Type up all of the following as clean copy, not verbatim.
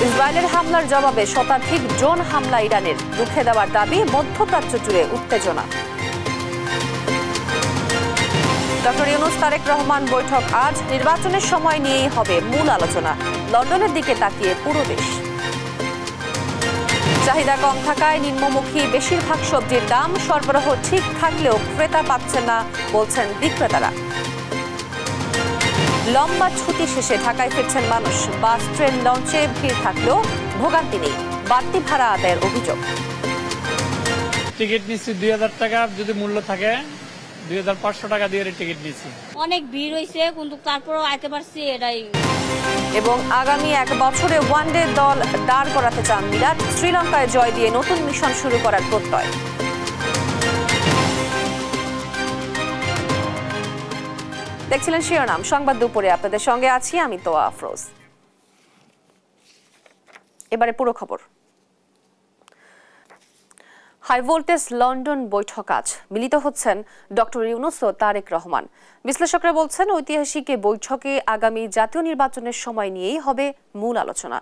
ইসরায়েলের হামলার জবাবে শতাধিক ড্রোন হামলা ইরানের, রুখে দেওয়ার দাবি, মধ্যপ্রাচ্য জুড়ে উত্তেজনা। ডক্টর ইউনূস তারেক রহমান বৈঠক আজ, নির্বাচনের সময় নিয়েই হবে মূল আলোচনা। লন্ডনের দিকে তাকিয়ে পুরো দেশ। চাহিদা কম থাকায় নিম্নমুখী বেশিরভাগ সবজির দাম, সরবরাহ ঠিক থাকলেও ক্রেতা পাচ্ছেন না বলছেন বিক্রেতারা। লম্বা ছুটি শেষে ঢাকায় ফিরছেন মানুষ, বাস ট্রেন লঞ্চে ভিড় থাকলেও ভোগান্তি নেই, বাড়তি ভাড়া আদায়ের অভিযোগ। টিকিট নিচ্ছি 2000 টাকা, যদি মূল্য থাকে 2500 টাকা দিয়ে টিকিট নিচ্ছি। অনেক ভিড় হয়েছে কিন্তু তারপরও আইতে পারছি, এটাই। এবং আগামী 1 বছরে ওয়ানডে দল দাঁড় করাতে চান বিরাট, শ্রীলঙ্কায় জয় দিয়ে নতুন মিশন শুরু করার প্রত্যয়। দেখছিলেন শিরোনাম সংবাদ দুপুরে, আপনাদের সঙ্গে আছি আমি তোয়া আফরোজ। এবারে পুরো খবর। হাই ভোল্টেজ লন্ডন বৈঠক আজ, মিলিত হচ্ছেন ডক্টর ইউনূস ও তারেক রহমান। বিশ্লেষকরা বলছেন ঐতিহাসিক এই বৈঠকে আগামী জাতীয় নির্বাচনের সময় নিয়েই হবে মূল আলোচনা।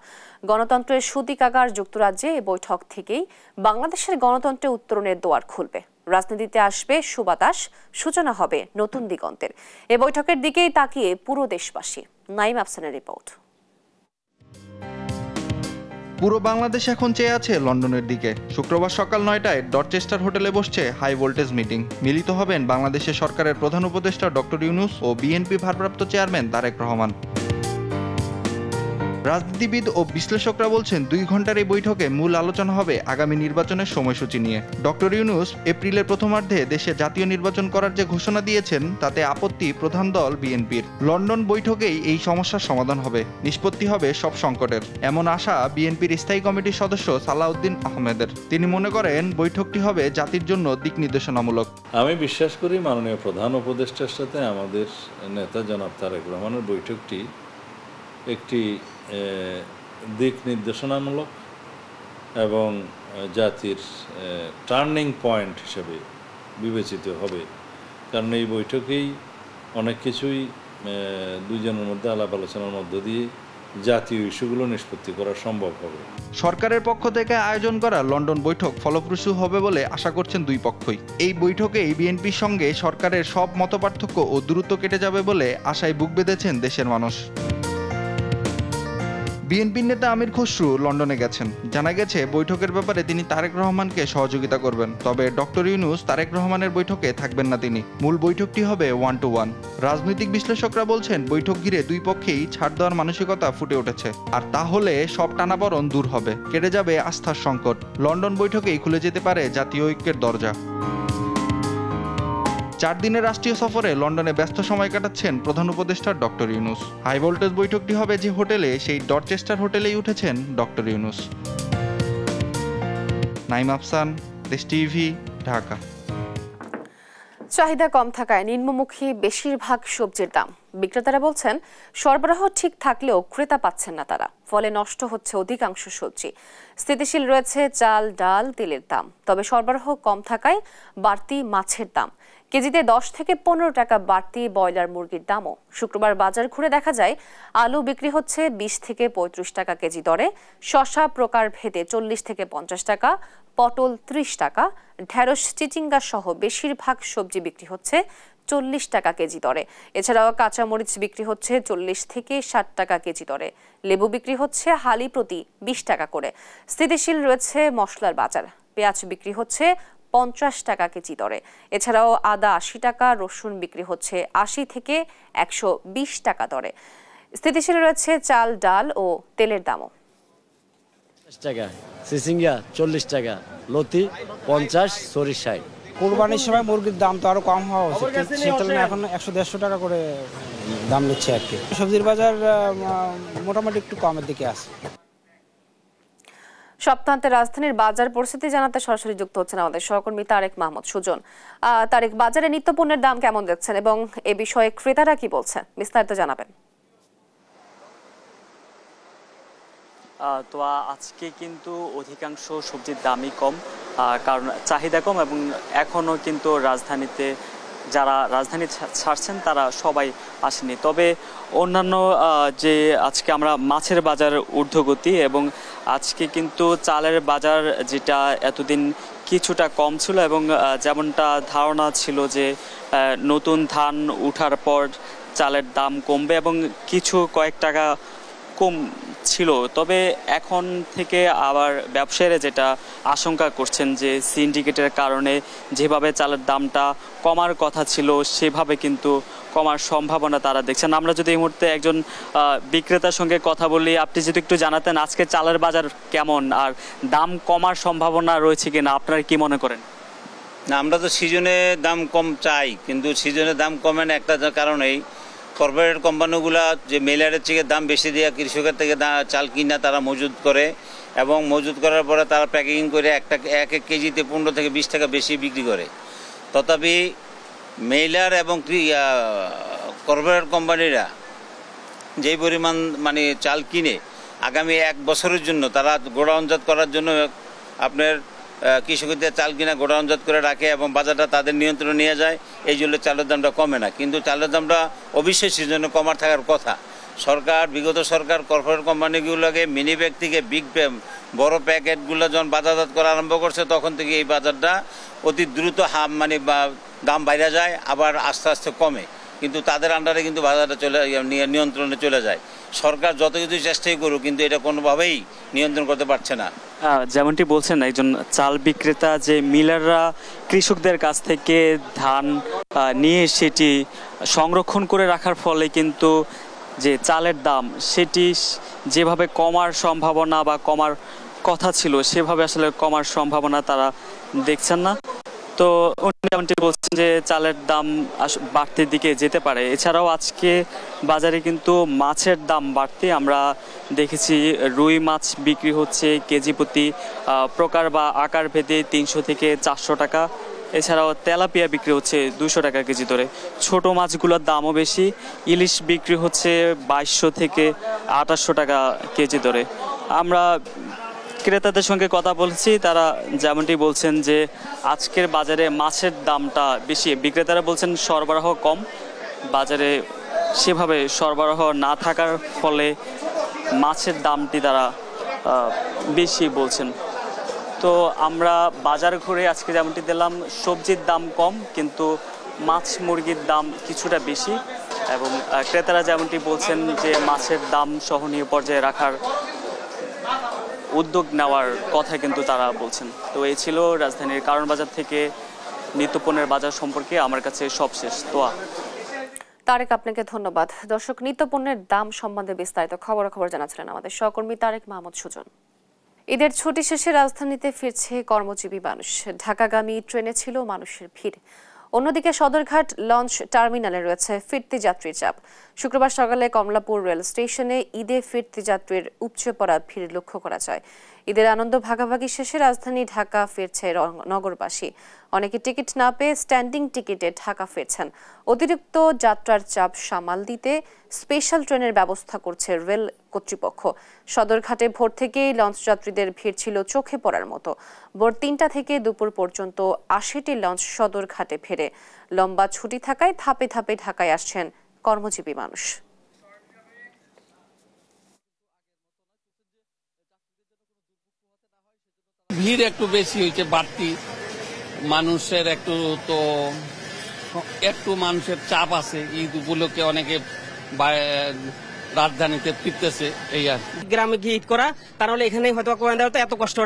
গণতন্ত্রের সূতিকাগার যুক্তরাজ্যে এই বৈঠক থেকেই বাংলাদেশের গণতন্ত্রে উত্তরণের দুয়ার খুলবে। রাজনীতিতে আসবে সুবাতাস, সূচনা হবে নতুন দিগন্তের। এ বৈঠকের দিকেই তাকিয়ে পুরো দেশবাসী। নাইম আফসানের রিপোর্ট। পুরো বাংলাদেশ এখন চেয়ে আছে লন্ডনের দিকে। শুক্রবার সকাল 9টায় ডরচেস্টার হোটেলে বসছে হাই ভোল্টেজ মিটিং। মিলিত হবেন বাংলাদেশের সরকারের প্রধান উপদেষ্টা ডক্টর ইউনূস ও বিএনপি ভারপ্রাপ্ত চেয়ারম্যান তারেক রহমান। রাজনীতিবিদ ও বিশ্লেষকরা বলছেন 2 ঘন্টার এই বৈঠকে মূল আলোচনা হবে আগামী নির্বাচনের সময়সূচি নিয়ে। ডক্টর ইউনূস এপ্রিলের প্রথমার্ধে দেশে জাতীয় নির্বাচন করার যে ঘোষণা দিয়েছেন তাতে আপত্তি প্রধান দল বিএনপির। লন্ডন বৈঠকেই এই সমস্যার সমাধান হবে, নিষ্পত্তি হবে সব সংকটের, এমন আশা বিএনপির স্থায়ী কমিটির সদস্য সালাউদ্দিন আহমেদের। তিনি মনে করেন বৈঠকটি হবে জাতির জন্য দিক নির্দেশনামূলক। আমি বিশ্বাস করি মাননীয় প্রধান উপদেষ্টার সাথে আমাদের নেতা জনাব তারেক রহমানের বৈঠকটি একটি দিক নির্দেশনামূলক এবং জাতির টার্নিং পয়েন্ট হিসেবে বিবেচিত হবে, কারণ এই বৈঠকেই অনেক কিছুই দুইজনের মধ্যে আলাপ আলোচনার মধ্য দিয়ে জাতীয় ইস্যুগুলো নিষ্পত্তি করা সম্ভব হবে। সরকারের পক্ষ থেকে আয়োজন করা লন্ডন বৈঠক ফলপ্রসূ হবে বলে আশা করছেন দুই পক্ষই। এই বৈঠকেই বিএনপির সঙ্গে সরকারের সব মতপার্থক্য ও দূরত্ব কেটে যাবে বলে আশায় বুক বেঁধেছেন দেশের মানুষ। বিএনপির নেতা আমির খসরু লন্ডনে গেছেন। জানা গেছে বৈঠকের ব্যাপারে তিনি তারেক রহমানকে সহযোগিতা করবেন, তবে ডক্টর ইউনূস তারেক রহমানের বৈঠকে থাকবেন না তিনি। মূল বৈঠকটি হবে 1-to-1। রাজনৈতিক বিশ্লেষকরা বলছেন বৈঠক ঘিরে দুই পক্ষেই ছাড় দেওয়ার মানসিকতা ফুটে উঠেছে, আর তাহলে সব টানাপড়ন দূর হবে, কেটে যাবে আস্থার সংকট। লন্ডন বৈঠকেই খুলে যেতে পারে জাতীয় ঐক্যের দরজা। 4 দিনের রাষ্ট্রীয় সফরে লন্ডনে ব্যস্ত সময় কাটাচ্ছেন প্রধান উপদেষ্টা ডক্টর ইউনূস। হাই ভোল্টেজ বৈঠকটি হবে যে হোটেলে, সেই ডরচেস্টার হোটেলেই উঠেছেন ডক্টর ইউনূস। নাইম আফসান, দেশ টিভি, ঢাকা। চাহিদা কম থাকায় নিম্নমুখী বেশিরভাগ সবজির দাম, বিক্রেতারা বলছেন সরবরাহ ঠিক থাকলেও ক্রেতা পাচ্ছেন না তারা, ফলে নষ্ট হচ্ছে অধিকাংশ সবজি। স্থিতিশীল রয়েছে চাল, ডাল, তেলের দাম, তবে সরবরাহ কম থাকায় বাড়তি মাছের দাম। কেজিতে 10 থেকে 15 টাকা বাড়তি ব্রয়লার মুরগির দামও। শুক্রবার বাজার ঘুরে দেখা যায় আলু বিক্রি হচ্ছে 20 থেকে 35 টাকা কেজি দরে, শসা প্রকার ভেদে 40 থেকে 50 টাকা, পটল 30 টাকা, ঢেঁড়স, চিচিঙ্গা সহ বেশিরভাগ সবজি বিক্রি হচ্ছে 40 টাকা কেজি দরে। এছাড়াও কাঁচামরিচ বিক্রি হচ্ছে 40 থেকে 60 টাকা কেজি দরে। লেবু বিক্রি হচ্ছে হালি প্রতি 20 টাকা করে। স্থিতিশীল রয়েছে মশলার বাজার, পেঁয়াজ বিক্রি হচ্ছে 50 টাকা কেজি দরে। এছাড়াও আদা 80 টাকা, রসুন বিক্রি হচ্ছে 80 থেকে 120 টাকা দরে। স্থিতিশীল রয়েছে চাল, ডাল ও তেলের দামও। 50 টাকা, চিচিঙ্গা 40 টাকা, লতি 50, সরিষ 60। কুরবানির সময় মুরগির দাম তো আরো কম হওয়া উচিত, সেই তুলনায় এখন 100-150 টাকা করে দাম নিচ্ছে আর কি। সবজির বাজার মোটামুটি একটু কমের দিকে আছে। সপ্তাহান্তে রাজধানীর বাজার পরিস্থিতি জানাতে সরাসরি যুক্ত হচ্ছেন আমাদের সহকর্মী তারেক মাহমুদ সুজন। তারেক, বাজারে নিত্যপণ্যের দাম কেমন দেখছেন এবং এ বিষয়ে ক্রেতারা কি বলছেন, বিস্তারিত জানাবেন। তো আজকে কিন্তু অধিকাংশ সবজির দামই কম, কারণ চাহিদা কম এবং এখনও কিন্তু রাজধানীতে যারা রাজধানী ছাড়ছেন তারা সবাই আসেনি। তবে অন্যান্য যে আজকে আমরা মাছের বাজার ঊর্ধ্বগতি এবং আজকে কিন্তু চালের বাজার যেটা এতদিন কিছুটা কম ছিল এবং যেমনটা ধারণা ছিল যে নতুন ধান উঠার পর চালের দাম কমবে এবং কিছু কয়েক টাকা কম ছিল, তবে এখন থেকে আবার ব্যবসায়ীরা যেটা আশঙ্কা করছেন যে সিন্ডিকেটের কারণে যেভাবে চালের দামটা কমার কথা ছিল সেভাবে কিন্তু কমার সম্ভাবনা তারা দেখছেন। আমরা যদি এই মুহূর্তে একজন বিক্রেতার সঙ্গে কথা বলি, আপনি যদি একটু জানাতেন আজকে চালের বাজার কেমন আর দাম কমার সম্ভাবনা রয়েছে কিনা, আপনারা কি মনে করেন? না, আমরা তো সিজনে দাম কম চাই, কিন্তু সিজনে দাম কমে না একটা কারণেই কর্পোরেট কোম্পানিগুলো যে মেলারের থেকে দাম বেশি দিয়ে কৃষকের থেকে চাল কিনা তারা মজুত করে এবং মজুত করার পরে তারা প্যাকেজিং করে এক কেজিতে 15 থেকে 20 টাকা বেশি বিক্রি করে। তথাপি মেলার এবং কর্পোরেট কোম্পানিরা যেই পরিমাণ মানে চাল কিনে আগামী 1 বছরের জন্য তারা গোডাউনজাত করার জন্য আপনার কৃষকদের চাল কিনা গোডাউনজাত করে রাখে এবং বাজারটা তাদের নিয়ন্ত্রণে নিয়ে যায়, এই জন্য চালের দামটা কমে না। কিন্তু চালের দামটা অবশ্যই সিজনে কমার থাকার কথা। বিগত সরকার কর্পোরেট কোম্পানিগুলোকে মিনি ব্যাগ থেকে বড় প্যাকেটগুলো যখন বাজারজাত করা আরম্ভ করছে তখন থেকে এই বাজারটা অতি দ্রুত দাম বাইরে যায়, আবার আস্তে আস্তে কমে, কিন্তু তাদের আন্ডারে কিন্তু বাজারটা নিয়ন্ত্রণে চলে যায়। সরকার যত কিছু চেষ্টাই করুক কিন্তু এটা কোনোভাবেই নিয়ন্ত্রণ করতে পারছে না। যেমনটি বলছেন একজন চাল বিক্রেতা যে মিলাররা কৃষকদের কাছ থেকে ধান নিয়ে সেটি সংরক্ষণ করে রাখার ফলে কিন্তু যে চালের দাম সেটি যেভাবে কমার সম্ভাবনা বা কমার কথা ছিল সেভাবে আসলে কমার সম্ভাবনা তারা দেখছেন না। তো উনি যেমনটি বলছেন যে চালের দাম বাড়তির দিকে যেতে পারে। এছাড়াও আজকে বাজারে কিন্তু মাছের দাম বাড়তি আমরা দেখেছি। রুই মাছ বিক্রি হচ্ছে কেজি প্রতি প্রকার বা আকার ভেদে 300 থেকে 400 টাকা। এছাড়াও তেলাপিয়া বিক্রি হচ্ছে 200 টাকা কেজি ধরে। ছোট মাছগুলোর দামও বেশি, ইলিশ বিক্রি হচ্ছে 2200 থেকে 2800 টাকা কেজি ধরে। আমরা ক্রেতাদের সঙ্গে কথা বলছি, তারা যেমনটি বলছেন যে আজকের বাজারে মাছের দামটা বেশি। বিক্রেতারা বলছেন সরবরাহ কম, বাজারে সেভাবে সরবরাহ না থাকার ফলে মাছের দামটি তারা বেশি বলছেন। তো আমরা বাজার ঘুরে আজকে যেমনটি দিলাম, সবজির দাম কম কিন্তু মাছ মুরগির দাম কিছুটা বেশি এবং ক্রেতারা যেমনটি বলছেন যে মাছের দাম সহনীয় পর্যায়ে রাখার উদ্যোগ নেওয়ার কথা কিন্তু তারা বলছেন। তো এই ছিল রাজধানীর কারণ বাজার থেকে নিত্যপণ্যের বাজার সম্পর্কে আমার কাছে সবশেষ। তোয়া তারেক, আপনাকে ধন্যবাদ। দর্শক, নিত্যপণ্যের দাম সম্বন্ধে বিস্তারিত খবর জানাচ্ছিলেন আমাদের সহকর্মী তারেক মাহমুদ সুজন। ঈদের ছুটি শেষে রাজধানীতে ফিরছে কর্মজীবী মানুষ। ঢাকাগামী ট্রেনে ছিল মানুষের ভিড়। অন্যদিকে সদরঘাট লঞ্চ টার্মিনালে রয়েছে ফিরতি যাত্রীর চাপ। শুক্রবার সকালে কমলাপুর রেল স্টেশনে ঈদে ফিরতি যাত্রীর উপচে পড়া ভিড় লক্ষ্য করা যায়। ঈদের আনন্দ ভাগাভাগি শেষে রাজধানী ঢাকা ফিরছে নগরবাসী। অনেকে টিকিট না পেয়ে স্ট্যান্ডিং টিকিটে ঢাকা ফিরছেন। অতিরিক্ত যাত্রার চাপ সামাল দিতে স্পেশাল ট্রেনের ব্যবস্থা করছে রেল কর্তৃপক্ষ। সদরঘাটে ভোর থেকেই লঞ্চ যাত্রীদের ভিড় ছিল চোখে পড়ার মতো। ভোর 3টা থেকে দুপুর পর্যন্ত 80টি লঞ্চ সদরঘাটে ফেরে। লম্বা ছুটি থাকায় ধাপে ধাপে ঢাকায় আসছেন কর্মজীবী মানুষ। ভিড় একটু বেশি হয়েছে, বাড়তি মানুষের একটু মানুষের চাপ আছে। ঈদ উপলক্ষে অনেকে রাজধানীতে ফিরতেছে। এই আর গ্রামে গিয়ে ঈদ করা, তাহলে এখানে হয়তো এত কষ্ট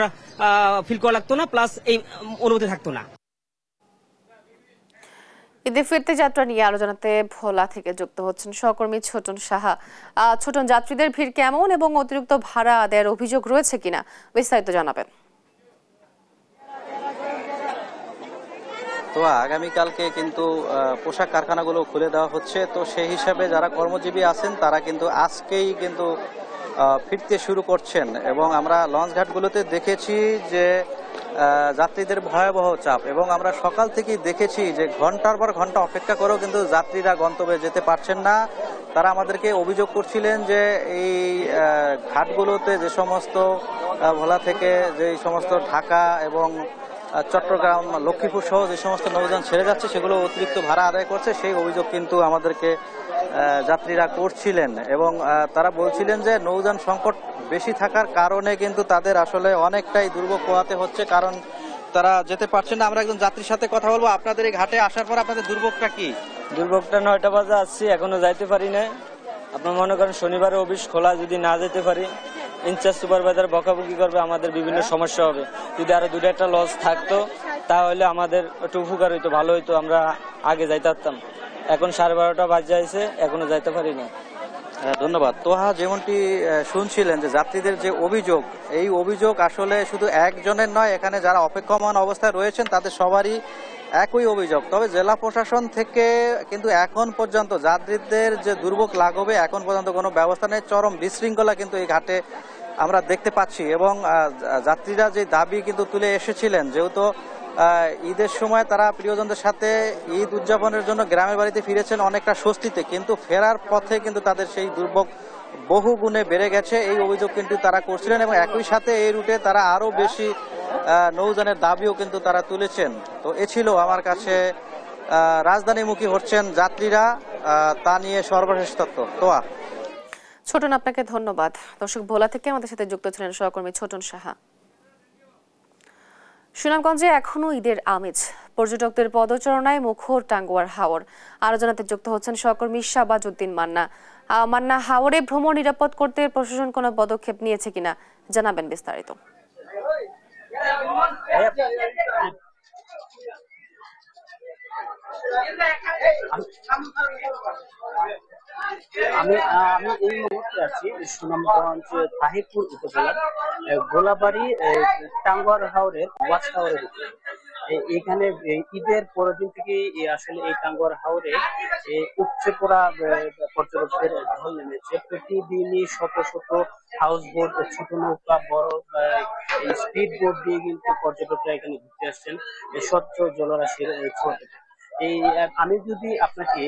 ফিল করা লাগতো না, প্লাস এই অনুভূতি থাকতো না। ঈদে ফিরতি যাত্রা নিয়ে আলোচনাতে ভোলা থেকে যুক্ত হচ্ছেন সহকর্মী ছোটন সাহা। ছোটন, যাত্রীদের ভিড় কেমন এবং অতিরিক্ত ভাড়া আদায়ের অভিযোগ রয়েছে কিনা বিস্তারিত জানাবেন। তো আগামীকালকে কিন্তু পোশাক কারখানাগুলো খুলে দেওয়া হচ্ছে, তো সেই হিসাবে যারা কর্মজীবী আছেন তারা কিন্তু আজকেই কিন্তু ফিরতে শুরু করছেন এবং আমরা লঞ্চঘাটগুলোতে দেখেছি যে যাত্রীদের ভয়াবহ চাপ এবং আমরা সকাল থেকেই দেখেছি যে ঘন্টার পর ঘন্টা অপেক্ষা করেও কিন্তু যাত্রীরা গন্তব্যে যেতে পারছেন না। তারা আমাদেরকে অভিযোগ করছিলেন যে এই ঘাটগুলোতে যে সমস্ত ভোলা থেকে যে সমস্ত ঢাকা এবং চট্টগ্রাম, লক্ষ্মীপুর সহ যে সমস্ত নৌযান ছেড়ে যাচ্ছে সেগুলো অতিরিক্ত ভাড়া আদায় করছে, সেই অভিযোগ কিন্তু আমাদেরকে যাত্রীরা করছিলেন। এবং তারা বলছিলেন যে নৌযান সংকট বেশি থাকার কারণে কিন্তু তাদের আসলে অনেকটাই দুর্ভোগ পোহাতে হচ্ছে, কারণ তারা যেতে পারছেন না। আমরা একজন যাত্রীর সাথে কথা বলবো। আপনাদের এই ঘাটে আসার পর আপনাদের দুর্ভোগটা কি? দুর্ভোগটা 9টা বাজে আসছি, এখনো যাইতে পারি না। আপনার মনে করেন শনিবারে অফিস খোলা, যদি না যেতে পারি ইনচার্জ সুপারভাইজার বকাবকি করবে, আমাদের বিভিন্ন সমস্যা হবে। যদি আরো 2টা লজ থাকতো তাহলে আমাদের একটু উপকার হইতো, ভালো হইতো, আমরা আগে যাইতে পারতাম। এখন 12:30 বাজে যাইছে, এখনো যাইতে পারি না। ধন্যবাদ। তোহা, যেমনটি শুনছিলেন যে যাত্রীদের যে অভিযোগ, এই অভিযোগ আসলে শুধু একজনের নয়, এখানে যারা অপেক্ষমান অবস্থায় রয়েছেন তাদের সবারই একই অভিযোগ। তবে জেলা প্রশাসন থেকে কিন্তু এখন পর্যন্ত যাত্রীদের যে দুর্ভোগ লাঘবে এখন পর্যন্ত কোনো ব্যবস্থা নেই। চরম বিশৃঙ্খলা কিন্তু এই ঘাটে আমরা দেখতে পাচ্ছি। এবং যাত্রীরা যে দাবি কিন্তু তুলে এসেছিলেন, যেহেতু ঈদের সময় তারা প্রিয়জনদের সাথে ঈদ উদযাপনের জন্য গ্রামের বাড়িতে ফিরেছেন অনেকটা স্বস্তিতে, কিন্তু ফেরার পথে কিন্তু তাদের সেই দুর্ভোগ বহু গুণে বেড়ে গেছে, এই অভিযোগ কিন্তু তারা করছিলেন। এবং একই সাথে এই রুটে তারা আরও বেশি নৌযানের দাবিও কিন্তু তারা তুলেছেন। তো এ ছিল আমার কাছে রাজধানীমুখী হচ্ছেন যাত্রীরা, তা নিয়ে সর্বশেষ তথ্য। তোয়া। ছোটন, আপনাকে ধন্যবাদ। দর্শক, ভোলা থেকে আমাদের সাথে যুক্ত ছিলেন সহকর্মী ছোটন সাহা। সুনামগঞ্জে এখনো ঈদের আমেজ, পর্যটকদের পদচারণায় মুখর টাঙ্গুয়ার হাওর। আরো জানাতে যুক্ত হচ্ছেন সহকর্মী শাহবাজউদ্দিন মান্না। মান্না, হাওরে ভ্রমণ নিরাপদ করতে প্রশাসন কোনো পদক্ষেপ নিয়েছে কিনা জানাবেন বিস্তারিত। আমি এই মুহূর্তে আছি সুনামগঞ্জ তাহিরপুর উপজেলার গোলাবাড়ি টাঙ্গুয়ার হাওরের ওয়াচ টাওয়ারের উপরে। এখানে ঈদের পরের দিন থেকে আসলে এই টাঙ্গুয়ার হাওরে উপচে পড়া পর্যটকদের ঢল নেমেছে। প্রতিদিনই শত শত হাউস বোট, ছোট নৌকা, বড় স্পিড বোট দিয়ে কিন্তু পর্যটকরা এখানে ঘুরতে আসছেন স্বচ্ছ জলরাশির ছোঁয়াতে। আমি যদি আপনাকে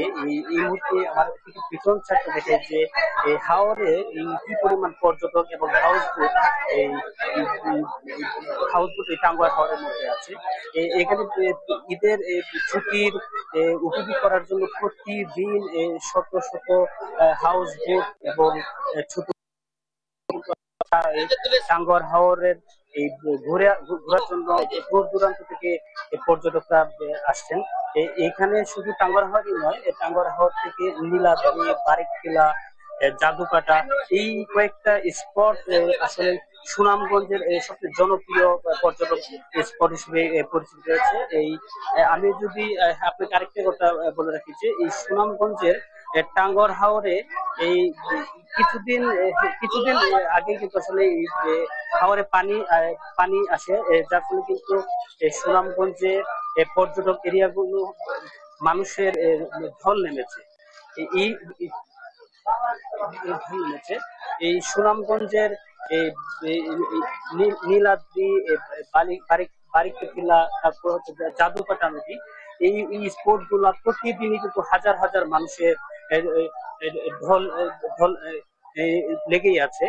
এই মুহূর্তে আমার পিছন সাইডটা দেখে যে হাওরে কি পরিমাণ পর্যটক এবং হাউস বোট এই টাঙ্গুয়ার হাওরের মধ্যে আছে। এখানে ঈদের ছুটির উপভোগ করার জন্য প্রতিদিন শত শত হাউস বোট এবং ছোট টাঙ্গুয়ার হাওরের এই ঘোরার জন্য দূর দূরান্ত থেকে পর্যটকরা আসছেন। এখানে শুধু টাঙ্গুয়ার হাওরই নয়, টাঙ্গুয়ার হাওর থেকে নীলাদ্রি, বারিকখিলা, জাদুকাটা, এই কয়েকটা স্পট আসলে সুনামগঞ্জের সবচেয়ে জনপ্রিয় পর্যটক স্পট হিসেবে পরিচিত রয়েছে। আমি যদি আপনাকে আরেকটা কথা বলে রাখি যে এই সুনামগঞ্জের টাঙ্গুয়ার হাওরে এই কিছুদিন আগে কিন্তু আসলে হাওরে পানি আসে, যার ফলে কিন্তু সুনামগঞ্জে পর্যটক এরিয়াগুলো মানুষের ঢল নেমেছে। এই সুনামগঞ্জের নীলাদ্রি, বারিকখিলা, তারপর হচ্ছে জাদুকাটা নদী, এই স্পোর্ট গুলা প্রতিদিনই কিন্তু হাজার হাজার মানুষের ঢল লেগেই আছে।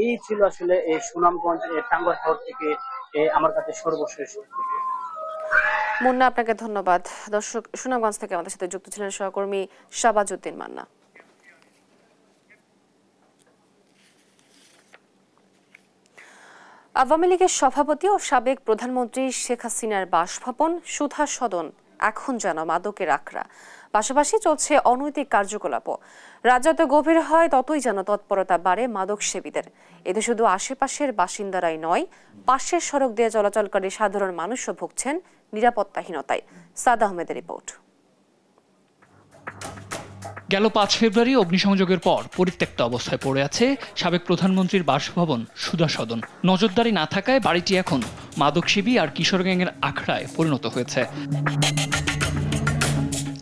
এই ছিল আসলে সুনামগঞ্জ টাঙ্গুয়ার হাওর থেকে আমার কাছে সর্বশেষ। মুন্না, আপনাকে ধন্যবাদ। দর্শক, সুনামগঞ্জ থেকে আমাদের সাথে যুক্ত ছিলেন সহকর্মী শাহবাজউদ্দিন মান্না। আওয়ামী লীগের সভাপতি ও সাবেক প্রধানমন্ত্রী শেখ হাসিনার বাসভবন সুধা সদন এখন যেন মাদকের আখড়া। পাশাপাশি চলছে অনৈতিক কার্যকলাপও। রাত যত গভীর হয় ততই যেন তৎপরতা বাড়ে মাদক সেবীদের। এতে শুধু আশেপাশের বাসিন্দারাই নয়, পাশের সড়ক দিয়ে চলাচলকারী সাধারণ মানুষও ভুগছেন নিরাপত্তাহীনতায়। সাদ আহমেদের রিপোর্ট। গেল ৫ ফেব্রুয়ারি অগ্নিসংযোগের পর পরিত্যক্ত অবস্থায় পড়ে আছে সাবেক প্রধানমন্ত্রীর বাসভবন সুধা সদন। নজরদারি না থাকায় বাড়িটি এখন মাদকসেবী আর কিশোর গ্যাংয়ের আখড়ায় পরিণত হয়েছে।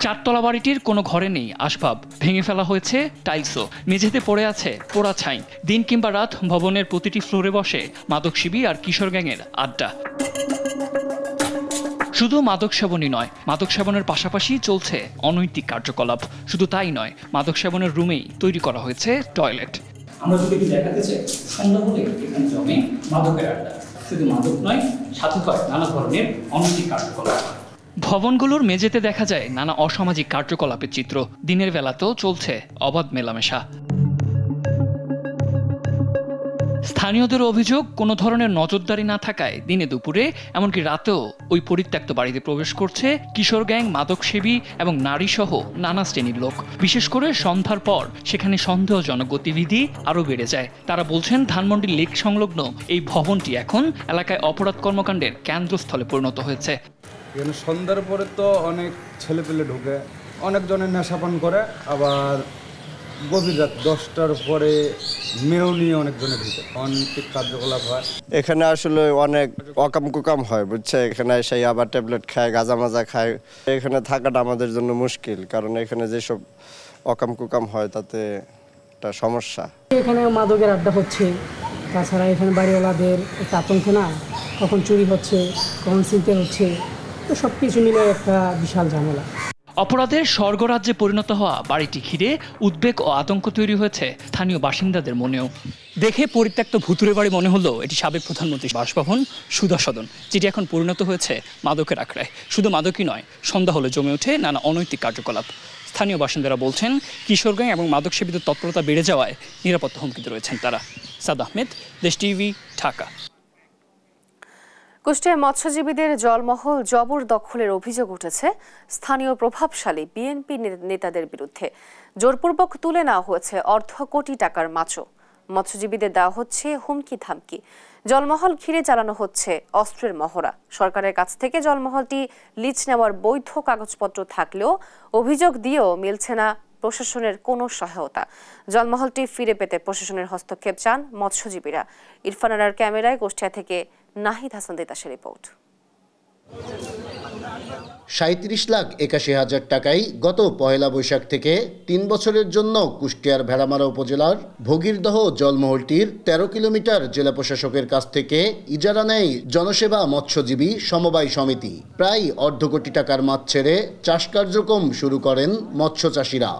4তলা বাড়িটির কোনো ঘরে নেই আসবাব, ভেঙে ফেলা হয়েছে টাইলসও, মেঝেতে পড়ে আছে পোড়া ছাই। দিন কিংবা রাত ভবনের প্রতিটি ফ্লোরে বসে মাদকসেবী আর কিশোর গ্যাংয়ের আড্ডা। শুধু মাদক সেবনই নয়, মাদক সেবনের পাশাপাশি চলছে অনৈতিক কার্যকলাপ। শুধু তাই নয়, মাদক সেবনের রুমেই তৈরি করা হয়েছে টয়লেট। আমরা যদি দেখাতে চাই, সন্ধ্যা হলে এখানে জমে মাদকের আড্ডা। শুধু মাদক নয়, সাথে হয় নানা ধরনের অনৈতিক কার্যকলাপ। ভবনগুলোর মেঝেতে দেখা যায় নানা অসামাজিক কার্যকলাপের চিত্র। দিনের বেলাতেও চলছে অবাধ মেলামেশা। স্থানীয়দের অভিযোগ, কোনো ধরনের নজরদারি না থাকায় দিনে দুপুরে এমনকি রাতেও ওই পরিত্যক্ত বাড়িতে প্রবেশ করছে কিশোর গ্যাং, মাদকসেবী এবং নারী সহ নানা শ্রেণীর লোক। বিশেষ করে সন্ধ্যার পর সেখানে সন্দেহজনক গতিবিধি আরও বেড়ে যায়। তারা বলছেন ধানমন্ডি লেক সংলগ্ন এই ভবনটি এখন এলাকায় অপরাধ কর্মকাণ্ডের কেন্দ্রস্থলে পরিণত হয়েছে। এখানে সন্ধ্যার পরে তো অনেক ছেলেপেলে ঢুকে, অনেকজনের নেশাপান করে, আবার গভীর রাত 10টার পরে মেয়েও নিয়ে অনেকজনে ঢুকে, অনৈতিক কার্যকলাপ হয়। এখানে আসলে অনেক অকাম কুকাম হয়, বুঝছে। এখানে সেই আবার ট্যাবলেট খায়, গাঁজা মাজা খায়। এখানে থাকাটা আমাদের জন্য মুশকিল, কারণ এখানে যেসব অকাম কুকাম হয় তাতে একটা সমস্যা। এখানে মাদকের আড্ডা হচ্ছে, তাছাড়া এখানে বাড়িওয়ালাদের একটা আতঙ্ক না, কখন চুরি হচ্ছে, কখন ছিনতাই হচ্ছে, তো সব কিছু মিলে একটা বিশাল ঝামেলা। অপরাধের স্বর্গরাজ্যে পরিণত হওয়া বাড়িটি ঘিরে উদ্বেগ ও আতঙ্ক তৈরি হয়েছে স্থানীয় বাসিন্দাদের মনেও। দেখে পরিত্যক্ত ভুতুরে বাড়ি মনে হলো এটি সাবেক প্রধানমন্ত্রীর বাসভবন সুধা সদন, যেটি এখন পরিণত হয়েছে মাদকের আখড়ায়। শুধু মাদকই নয়, সন্ধ্যা হলে জমে ওঠে নানা অনৈতিক কার্যকলাপ। স্থানীয় বাসিন্দারা বলছেন, কিশোর গ্যাং এবং মাদক সেবীদের তৎপরতা বেড়ে যাওয়ায় নিরাপত্তা হুমকিতে রয়েছেন তারা। সাদ আহমেদ, দেশ টিভি, ঢাকা। কুষ্টিয়ায় মৎস্যজীবীদের জলমহল জবরদখলের অভিযোগ উঠেছে স্থানীয় প্রভাবশালী বিএনপি নেতাদের বিরুদ্ধে। জোরপূর্বক তুলে নেওয়া হয়েছে অর্ধ কোটি টাকার মাছও। মৎস্যজীবীদের দেওয়া হচ্ছে হুমকি ধামকি। জলমহল ঘিরে চালানো হচ্ছে অস্ত্রের মহড়া। সরকারের কাছ থেকে জলমহলটি লিজ নেওয়ার বৈধ কাগজপত্র থাকলেও অভিযোগ দিয়েও মিলছে না প্রশাসনের কোনো সহায়তা। জলমহলটি ফিরে পেতে প্রশাসনের হস্তক্ষেপ চান মৎস্যজীবীরা। ইরফান আরার ক্যামেরায় কুষ্টিয়া থেকে নাহিদ হাসান তিতাসের রিপোর্ট। ৩৭,৮১,০০০ টাকায় গত পয়লা বৈশাখ থেকে ৩ বছরের জন্য কুষ্টিয়ার ভেড়ামারা উপজেলার ভগীরদহ জলমহলটির ১৩ কিলোমিটার জেলা প্রশাসকের কাছ থেকে ইজারা নেয় জনসেবা মৎস্যজীবী সমবায় সমিতি। প্রায় অর্ধ কোটি টাকার মাছ ছেড়ে চাষ কার্যক্রম শুরু করেন মৎস্য চাষিরা।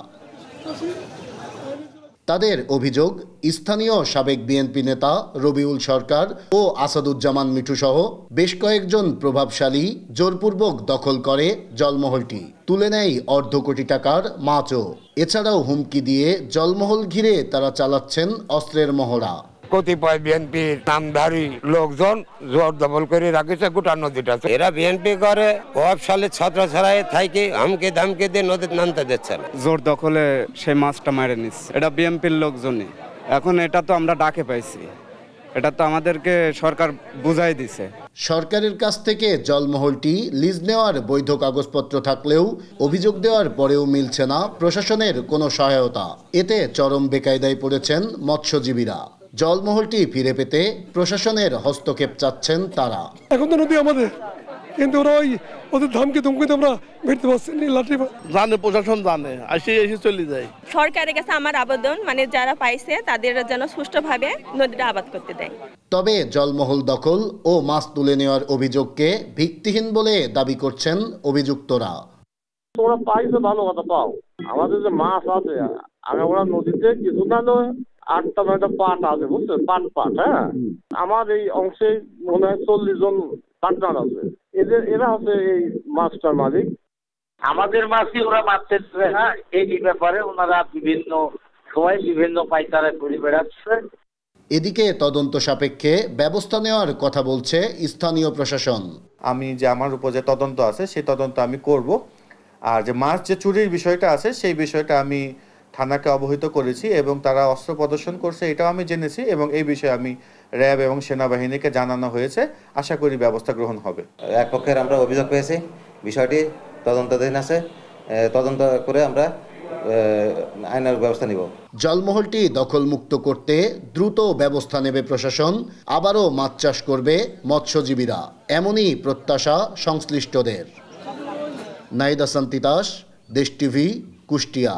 তাদের অভিযোগ, স্থানীয় সাবেক বিএনপি নেতা রবিউল সরকার ও আসাদুজ্জামান মিঠু সহ বেশ কয়েকজন প্রভাবশালী জোরপূর্বক দখল করে জলমহলটি, তুলে নেয় অর্ধ কোটি টাকার মাছও। এছাড়াও হুমকি দিয়ে জলমহল ঘিরে তারা চালাচ্ছেন অস্ত্রের মহড়া। কতিপয় বিএনপির নামধারী লোকজন জোর দখল করে রাখেছে গোটা নদীটা। এরা বিএনপি করে প্রভাবশালী ছাত্র ছাড়াই থাইকে হুমকি ধামকি দিয়ে নদীতে নামতে দিচ্ছে না। জোর দখলে সেই মাছটা মেরে নিচ্ছে, এটা বিএনপির লোকজনই। এখন এটা তো আমরা ডাকে পাইছি, এটা তো আমাদেরকে সরকার বুঝাই দিছে। সরকারের কাছ থেকে জলমহলটি লিজ নেওয়ার বৈধ কাগজপত্র থাকলেও অভিযোগ দেওয়ার পরেও মিলছে না প্রশাসনের কোনো সহায়তা। এতে চরম বেকায়দায় পড়েছেন মৎস্যজীবীরা। জলমহলটি ফিরে পেতে প্রশাসনের হস্তক্ষেপ চাচ্ছেন তারা। এখন তো নদী আমাদের, কিন্তু ওরা ওদের ধামকি ধমকিতে আমরা বেরতে পারছি না। লাঠি জানে, প্রশাসন জানে, আসে এসে চলে যায়। সরকারের কাছে আমার আবেদন, যারা পাইছে তাদের যেন সুষ্ঠুভাবে নদীটা আবাদ করতে দেয়। তবে জলমহল দখল ও মাছ তুলে নেওয়ার অভিযোগকে ভিত্তিহীন বলে দাবি করছেন অভিযুক্তরা। তোমরা পাইছো ভালো কথা, পাও আমাদের যে মাছ আছে আগাগোড়া নদীতে কিছু না 8টা-9টা পাট আছে, বুঝছেন, পাট। হ্যাঁ, আমার এই অংশে মনে হয় 40 জন পার্টনার আছে। এরা হচ্ছে এই মাছটার মালিক। আমাদের মাছই ওরা মারতে দেবে না, এই ব্যাপারে ওনারা বিভিন্ন সময় বিভিন্ন পাইকারে ঘুরে বেড়াচ্ছে। এদিকে তদন্ত সাপেক্ষে ব্যবস্থা নেওয়ার কথা বলছে স্থানীয় প্রশাসন। আমি যে আমার উপর যে তদন্ত আছে সেই তদন্ত আমি করব, আর যে মাছ যে চুরির বিষয়টা আছে সেই বিষয়টা আমি থানাকে অবহিত করেছি এবং তারা অস্ত্র প্রদর্শন করছে এটাও আমি জেনেছি, এবং এই বিষয়ে আমি র্যাব এবং সেনাবাহিনীকে জানানো হয়েছে। আশা করি ব্যবস্থা গ্রহণ হবে। এক পক্ষের আমরা অভিযোগ পেয়েছি, বিষয়টি তদন্তাধীন আছে, তদন্ত করে আমরা আইনের ব্যবস্থা নিব। জলমহলটি দখলমুক্ত করতে দ্রুত ব্যবস্থা নেবে প্রশাসন। আবারও মাছ চাষ করবে মৎস্যজীবীরা, এমনই প্রত্যাশা সংশ্লিষ্টদের। নাহিদ হাসান তিতাস, দেশ টিভি, কুষ্টিয়া।